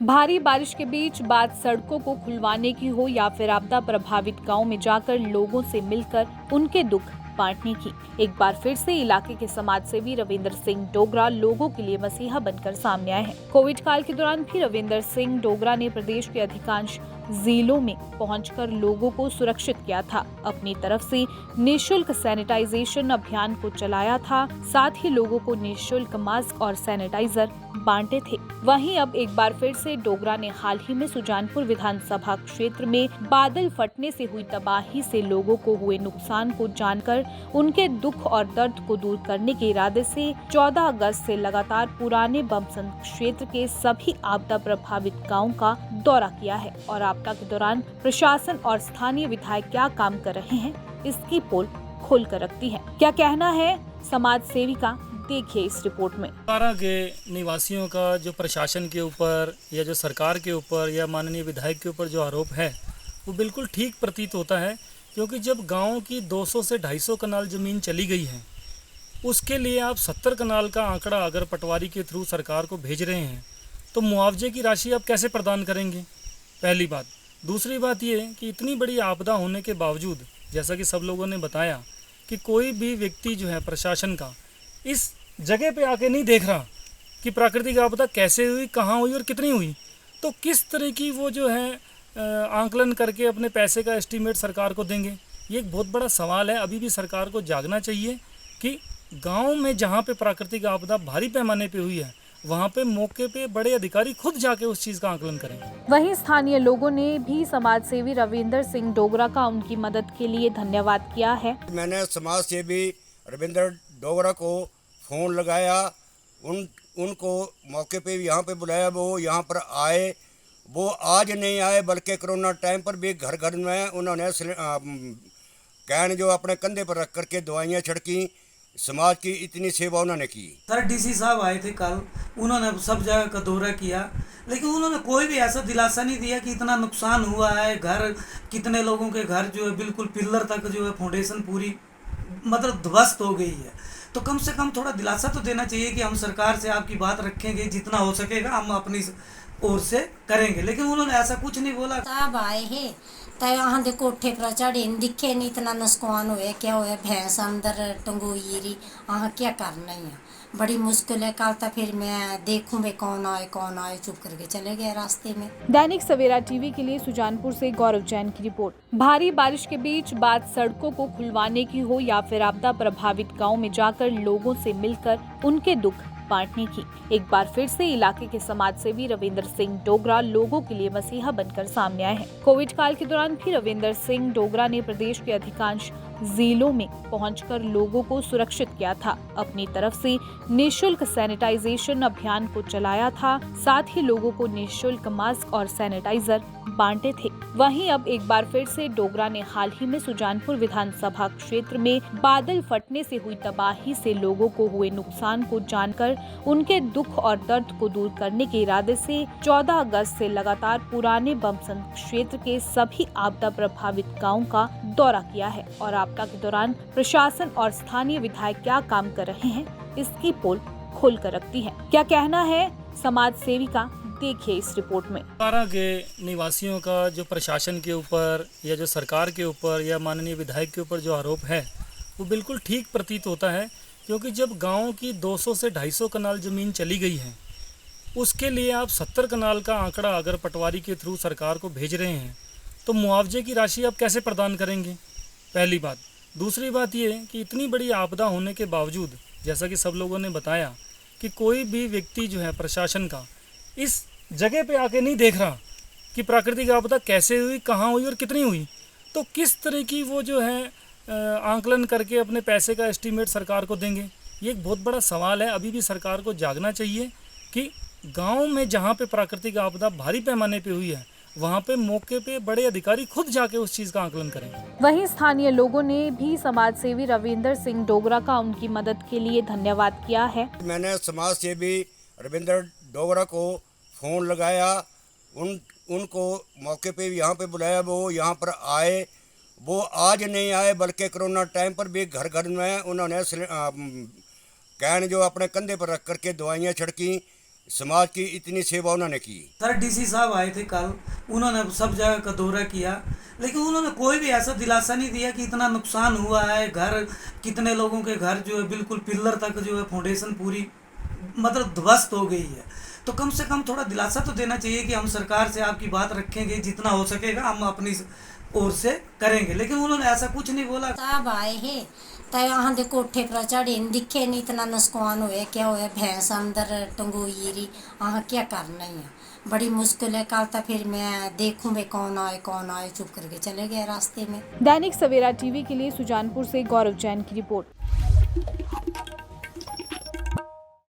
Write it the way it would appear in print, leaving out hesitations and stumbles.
भारी बारिश के बीच बात सड़कों को खुलवाने की हो या फिर आपदा प्रभावित गांव में जाकर लोगों से मिलकर उनके दुख बांटने की, एक बार फिर से इलाके के समाज सेवी रविंद्र सिंह डोगरा लोगों के लिए मसीहा बनकर सामने आए हैं। कोविड काल के दौरान भी रविंद्र सिंह डोगरा ने प्रदेश के अधिकांश जिलों में पहुंचकर लोगों को सुरक्षित किया था। अपनी तरफ से निःशुल्क सैनिटाइजेशन अभियान को चलाया था, साथ ही लोगों को निःशुल्क मास्क और सैनिटाइजर बांटे थे। वहीं अब एक बार फिर से डोगरा ने हाल ही में सुजानपुर विधानसभा क्षेत्र में बादल फटने से हुई तबाही से लोगों को हुए नुकसान को जानकर उनके दुख और दर्द को दूर करने के इरादे से 14 अगस्त से लगातार पुराने बमसन क्षेत्र के सभी आपदा प्रभावित गाँव का दौरा किया है और आपदा के दौरान प्रशासन और स्थानीय विधायक क्या काम कर रहे हैं, इसकी पोल खोल कर रखती है। क्या कहना है समाज सेवी का, देखिए इस रिपोर्ट में। पारा के निवासियों का जो प्रशासन के ऊपर या जो सरकार के ऊपर या माननीय विधायक के ऊपर जो आरोप है वो बिल्कुल ठीक प्रतीत होता है, क्योंकि जब गांव की 200 से 250 कनाल ज़मीन चली गई है, उसके लिए आप 70 कनाल का आंकड़ा अगर पटवारी के थ्रू सरकार को भेज रहे हैं तो मुआवजे की राशि आप कैसे प्रदान करेंगे, पहली बात। दूसरी बात ये कि इतनी बड़ी आपदा होने के बावजूद, जैसा कि सब लोगों ने बताया, कि कोई भी व्यक्ति जो है प्रशासन का इस जगह पे आके नहीं देख रहा कि प्राकृतिक आपदा कैसे हुई, कहाँ हुई और कितनी हुई। तो किस तरह की वो जो है आंकलन करके अपने पैसे का एस्टीमेट सरकार को देंगे, ये एक बहुत बड़ा सवाल है। अभी भी सरकार को जागना चाहिए कि गांव में जहाँ पे प्राकृतिक आपदा भारी पैमाने पे हुई है, वहाँ पे मौके पे बड़े अधिकारी खुद जाके उस चीज़ का आंकलन करें। वहीं स्थानीय लोगों ने भी समाज सेवी रविंद्र सिंह डोगरा का उनकी मदद के लिए धन्यवाद किया है। मैंने समाज सेवी रविंद्र डोगरा को फ़ोन लगाया, उनको मौके पे यहाँ पे बुलाया, वो यहाँ पर आए। वो आज नहीं आए बल्कि कोरोना टाइम पर भी घर घर में उन्होंने कैन जो अपने कंधे पर रख करके दवाइयाँ छिड़की। समाज की इतनी सेवा उन्होंने की। सर डीसी साहब आए थे कल, उन्होंने सब जगह का दौरा किया, लेकिन उन्होंने कोई भी ऐसा दिलासा नहीं दिया कि इतना नुकसान हुआ है, घर कितने लोगों के घर जो है बिल्कुल पिल्लर तक जो है फाउंडेशन पूरी मतलब ध्वस्त हो गई है। तो कम से कम थोड़ा दिलासा तो देना चाहिए कि हम सरकार से आपकी बात रखेंगे, जितना हो सकेगा हम अपनी ओर से करेंगे, लेकिन उन्होंने ऐसा कुछ नहीं बोला। साहब आए हैं तो यहाँ दे कोठे पर चढ़े दिखे नहीं, इतना नुकसान हुआ, क्या हुआ, भैंस अंदर टंगोई रही, यहाँ क्या करना है, बड़ी मुश्किल है। कल तो फिर मैं देखूं वे कौन आए, चुप करके चले गए रास्ते में। दैनिक सवेरा टीवी के लिए सुजानपुर से गौरव जैन की रिपोर्ट। भारी बारिश के बीच बात सड़कों को खुलवाने की हो या फिर आपदा प्रभावित गाँव में जाकर लोगों से मिलकर उनके दुख बांटने की, एक बार फिर से इलाके के समाज सेवी रविंद्र सिंह डोगरा लोगों के लिए मसीहा बनकर सामने आए हैं। कोविड काल के दौरान भी रविंद्र सिंह डोगरा ने प्रदेश के अधिकांश जिलों में पहुंचकर लोगों को सुरक्षित किया था। अपनी तरफ से निःशुल्क सैनिटाइजेशन अभियान को चलाया था, साथ ही लोगों को निःशुल्क मास्क और सैनिटाइजर बांटे थे। वहीं अब एक बार फिर से डोगरा ने हाल ही में सुजानपुर विधानसभा क्षेत्र में बादल फटने से हुई तबाही से लोगों को हुए नुकसान को जानकर उनके दुख और दर्द को दूर करने के इरादे से 14 अगस्त से लगातार पुराने बमसन क्षेत्र के सभी आपदा प्रभावित गाँव का दौरा किया है और आपदा के दौरान प्रशासन और स्थानीय विधायक क्या काम कर रहे हैं, इसकी पोल खोल कर रखती है। क्या कहना है समाज सेवी का, देखिए इस रिपोर्ट में। पारा के निवासियों का जो प्रशासन के ऊपर या जो सरकार के ऊपर या माननीय विधायक के ऊपर जो आरोप है वो बिल्कुल ठीक प्रतीत होता है, क्योंकि जब गांव की 200 से 250 कनाल ज़मीन चली गई है, उसके लिए आप 70 कनाल का आंकड़ा अगर पटवारी के थ्रू सरकार को भेज रहे हैं तो मुआवजे की राशि आप कैसे प्रदान करेंगे, पहली बात। दूसरी बात ये कि इतनी बड़ी आपदा होने के बावजूद, जैसा कि सब लोगों ने बताया, कि कोई भी व्यक्ति जो है प्रशासन का इस जगह पे आके नहीं देख रहा कि प्राकृतिक आपदा कैसे हुई, कहाँ हुई और कितनी हुई। तो किस तरह की वो जो है आंकलन करके अपने पैसे का एस्टीमेट सरकार को देंगे, ये एक बहुत बड़ा सवाल है। अभी भी सरकार को जागना चाहिए कि गांव में जहाँ पे प्राकृतिक आपदा भारी पैमाने पे हुई है, वहाँ पे मौके पे बड़े अधिकारी खुद जाके उस चीज़ का आंकलन करें। वहीं स्थानीय लोगों ने भी समाज सेवी रविंद्र सिंह डोगरा का उनकी मदद के लिए धन्यवाद किया है। मैंने समाज सेवी रविंद्र डोगरा को फ़ोन लगाया, उनको मौके पे यहाँ पे बुलाया, वो यहाँ पर आए। वो आज नहीं आए बल्कि कोरोना टाइम पर भी घर घर में उन्होंने कैन जो अपने कंधे पर रख करके दवाइयाँ छिड़की। समाज की इतनी सेवा उन्होंने की। सर डीसी साहब आए थे कल, उन्होंने सब जगह का दौरा किया, लेकिन उन्होंने कोई भी ऐसा दिलासा नहीं दिया कि इतना नुकसान हुआ है, घर कितने लोगों के घर जो है बिल्कुल पिल्लर तक जो है फाउंडेशन पूरी मतलब ध्वस्त हो गई है। तो कम से कम थोड़ा दिलासा तो देना चाहिए कि हम सरकार से आपकी बात रखेंगे, जितना हो सकेगा हम अपनी ओर से करेंगे, लेकिन उन्होंने ऐसा कुछ नहीं बोला। साहब आए हैं तो यहाँ दे कोठे पर चढ़े दिखे नहीं इतना नुकसान हुए, क्या हुआ भैंस अंदर टंगोई रही, यहाँ क्या करना ही है, बड़ी मुश्किल है। कल तो फिर मैं देखूँ वे कौन आए चुप करके चले गए रास्ते में। दैनिक सवेरा टीवी के लिए सुजानपुर से गौरव जैन की रिपोर्ट।